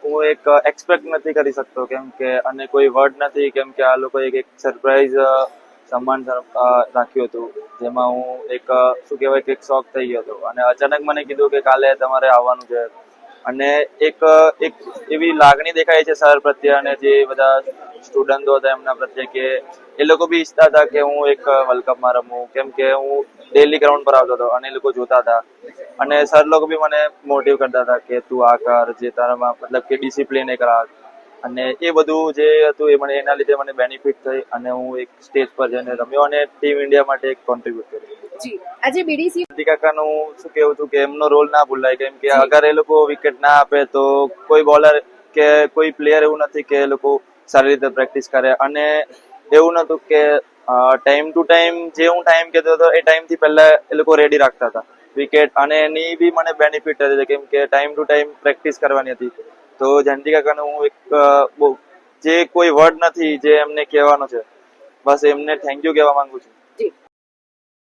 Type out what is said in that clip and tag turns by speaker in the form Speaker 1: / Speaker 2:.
Speaker 1: હું એક એક્સપેક્ટ નથી કરી શકતો, કેમ કે અને કોઈ વર્ડ નથી, કેમ કે આ લોકોએ એક સરપ્રાઈઝ સન્માન રાખ્યું હતું, જેમાં હું એક શું કહેવાય કે એક શોક થઈ ગયો હતો. અને અચાનક મને કીધું કે કાલે તમારે આવવાનું છે. અને એક એક એવી લાગણી દેખાય છે સર પ્રત્યે અને જે બધા સ્ટુડન્ટો હતા એમના પ્રત્યે, કે એ લોકો બી ઈચ્છતા હતા કે હું એક વર્લ્ડ કપમાં રમું, કેમ કે હું ડેલી ગ્રાઉન્ડ પર આવતો હતો અને એ લોકો જોતા હતા. અને સર લોકો બી મને મોટિવ કરતા હતા કે તું આ કર, જે તારામાં મતલબ કે ડિસિપ્લિન એક રાખ. અને એ બધું જે હતું એ મને એના લીધે મને બેનિફિટ થઈ અને હું એક સ્ટેજ પર જઈને રમ્યો અને ટીમ ઇન્ડિયા માટે એક કોન્ટ્રીબ્યુટ કર્યું.
Speaker 2: જી આજે બીડીસી
Speaker 1: કાકાનું શું કેવું છું કે એમનો રોલ ના ભૂલાય, કેમ કે અગર એ લોકો વિકેટ ના આપે તો કોઈ બોલર કે કોઈ પ્લેયર એવું નથી કે એ લોકો સારી રીતે પ્રેક્ટિસ કરે. અને એવું નતું કે ટાઈમ ટુ ટાઈમ જે હું ટાઈમ કહેતો હતો એ ટાઈમથી પહેલા એ લોકો રેડી રાખતા હતા વિકેટ. અને એની બી મને બેનિફિટ હતી, કેમ કે ટાઈમ ટુ ટાઈમ પ્રેક્ટિસ કરવાની હતી. તો જયંતિ કાકાને હું એક જે કોઈ વર્ડ નથી જે એમને કહેવાનો છે, બસ એમને થેન્ક યુ કહેવા માંગુ છું.